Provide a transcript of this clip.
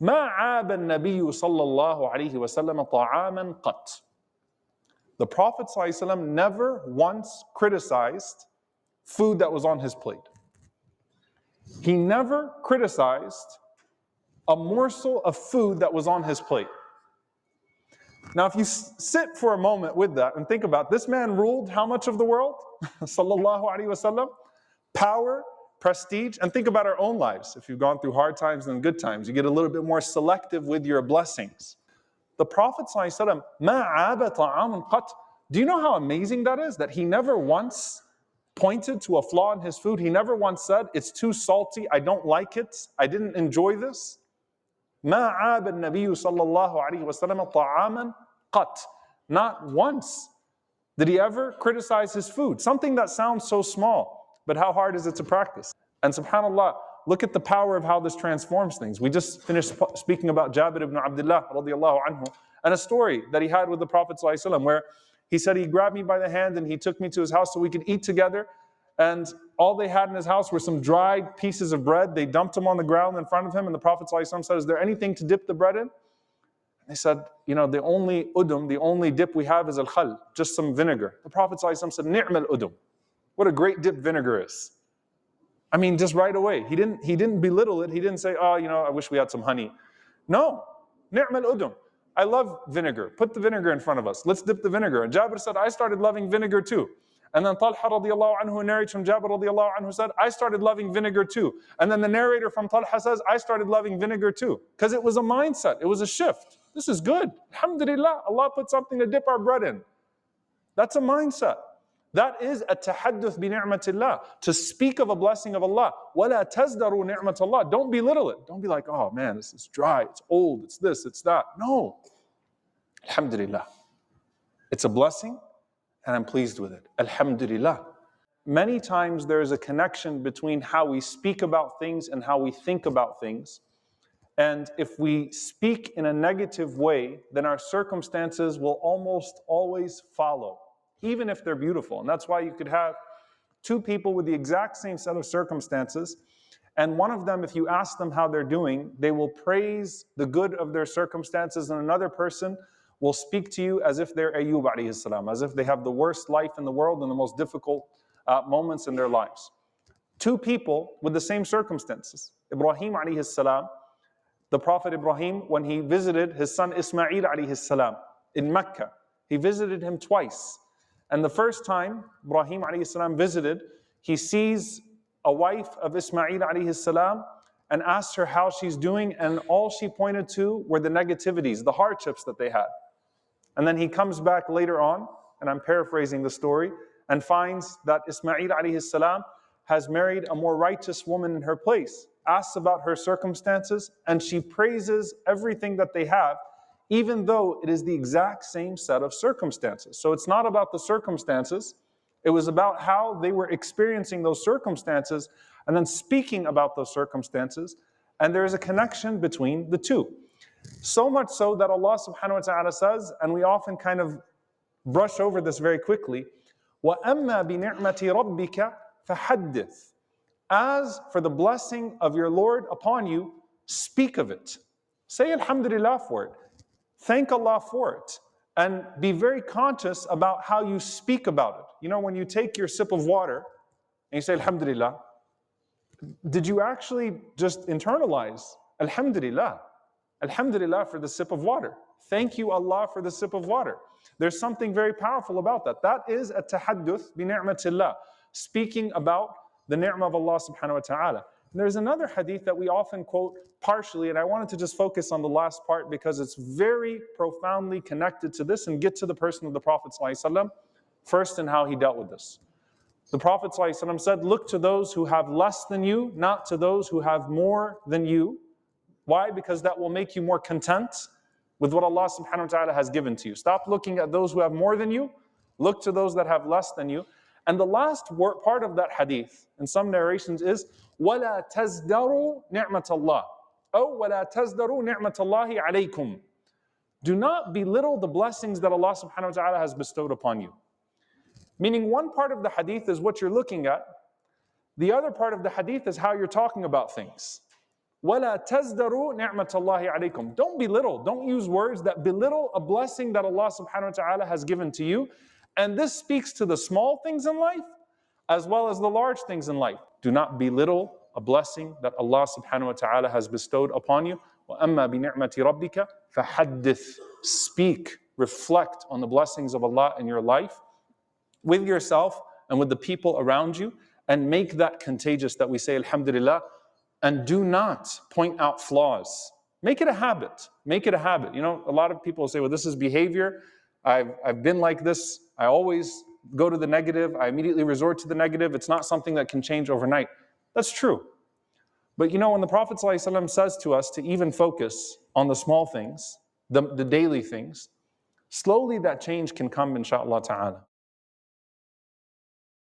ما عاب النبي صلى الله عليه وسلم طعاما قط. The Prophet ﷺ never once criticized food that was on his plate. He never criticized a morsel of food that was on his plate. Now, if you sit for a moment with that and think about, this man ruled how much of the world? Sallallahu alaihi wasallam. Power, prestige, and think about our own lives. If you've gone through hard times and good times, you get a little bit more selective with your blessings. The Prophet ﷺ, مَا عَابَ طَعَامٌ قَطْ. Do you know how amazing that is? That he never once pointed to a flaw in his food. He never once said, it's too salty, I don't like it, I didn't enjoy this. مَا عَابَ النَّبِيُّ صَلَّى اللَّهُ عَلَيْهِ وَسَلَّمَ طَعَامًا قَطْ. Not once did he ever criticize his food. Something that sounds so small, but how hard is it to practice? And subhanAllah, look at the power of how this transforms things. We just finished speaking about Jabir ibn Abdullah radiallahu anhu, and a story that he had with the Prophet ﷺ, where he said he grabbed me by the hand and he took me to his house so we could eat together. And all they had in his house were some dried pieces of bread. They dumped them on the ground in front of him, and the Prophet ﷺ said, is there anything to dip the bread in? They said, the only udum, the only dip we have is al-khal, just some vinegar. The Prophet ﷺ said, ni'mal udum. What a great dip vinegar is. I mean, just right away. He didn't belittle it. He didn't say, I wish we had some honey. No, ni'mal udum. I love vinegar. Put the vinegar in front of us. Let's dip the vinegar. And Jabir said, I started loving vinegar too. And then Talha radiallahu anhu narrates from Jabir radiallahu anhu said, I started loving vinegar too. And then the narrator from Talha says, I started loving vinegar too. Because it was a mindset. It was a shift. This is good. Alhamdulillah, Allah put something to dip our bread in. That's a mindset. That is a tahadduth bi ni'matillah, to speak of a blessing of Allah. وَلَا تَزْدَرُوا نِعْمَةَ اللَّهِ. Don't belittle it. Don't be like, oh man, this is dry, it's old, it's this, it's that. No. Alhamdulillah. It's a blessing and I'm pleased with it. Alhamdulillah. Many times there is a connection between how we speak about things and how we think about things. And if we speak in a negative way, then our circumstances will almost always follow, even if they're beautiful. And that's why you could have two people with the exact same set of circumstances, and one of them, if you ask them how they're doing, they will praise the good of their circumstances, and another person will speak to you as if they're Ayyub alayhi salam, as if they have the worst life in the world and the most difficult moments in their lives. Two people with the same circumstances. Ibrahim alayhi salam, the Prophet Ibrahim, when he visited his son Ismail alayhi salam in Mecca, he visited him twice. And the first time Ibrahim alayhi salam visited, he sees a wife of Ismail alayhi salam and asks her how she's doing, and all she pointed to were the negativities, the hardships that they had. And then he comes back later on, and I'm paraphrasing the story, and finds that Ismail alayhi salam has married a more righteous woman in her place, asks about her circumstances, and she praises everything that they have, even though it is the exact same set of circumstances. So it's not about the circumstances, it was about how they were experiencing those circumstances and then speaking about those circumstances, and there is a connection between the two. So much so that Allah subhanahu wa ta'ala says, and we often kind of brush over this very quickly, وَأَمَّا بِنِعْمَةِ رَبِّكَ فَحَدِّثْ. As for the blessing of your Lord upon you, speak of it. Say alhamdulillah for it. Thank Allah for it. And be very conscious about how you speak about it. When you take your sip of water and you say alhamdulillah, did you actually just internalize alhamdulillah? Alhamdulillah for the sip of water. Thank you Allah for the sip of water. There's something very powerful about that. That is a tahadduth bi ni'matillah, speaking about the ni'mah of Allah subhanahu wa ta'ala. And there's another hadith that we often quote partially, and I wanted to just focus on the last part because it's very profoundly connected to this and get to the person of the Prophet ﷺ first and how he dealt with this. The Prophet ﷺ said, look to those who have less than you, not to those who have more than you. Why? Because that will make you more content with what Allah subhanahu wa ta'ala has given to you. Stop looking at those who have more than you. Look to those that have less than you. And the last part of that hadith, in some narrations, is وَلَا تَزْدَرُوا نِعْمَةَ اللَّهِ أو وَلَا تَزْدَرُوا نِعْمَةَ اللَّهِ عَلَيْكُمْ. Do not belittle the blessings that Allah subhanahu wa ta'ala has bestowed upon you. Meaning one part of the hadith is what you're looking at. The other part of the hadith is how you're talking about things. وَلَا تَزْدَرُوا نِعْمَةَ اللَّهِ عَلَيْكُمْ. Don't belittle, don't use words that belittle a blessing that Allah subhanahu wa ta'ala has given to you. And this speaks to the small things in life as well as the large things in life. Do not belittle a blessing that Allah subhanahu wa ta'ala has bestowed upon you. وَأَمَّا بِنِعْمَةِ رَبِّكَ فَحَدِّثْ. Speak, reflect on the blessings of Allah in your life, with yourself and with the people around you, and make that contagious that we say alhamdulillah, and do not point out flaws. Make it a habit. Make it a habit. You know, a lot of people say, well, this is behavior. I've been like this. I always go to the negative. I immediately resort to the negative. It's not something that can change overnight. That's true. But you know, when the Prophet ﷺ says to us to even focus on the small things, the daily things, slowly that change can come, inshaAllah ta'ala.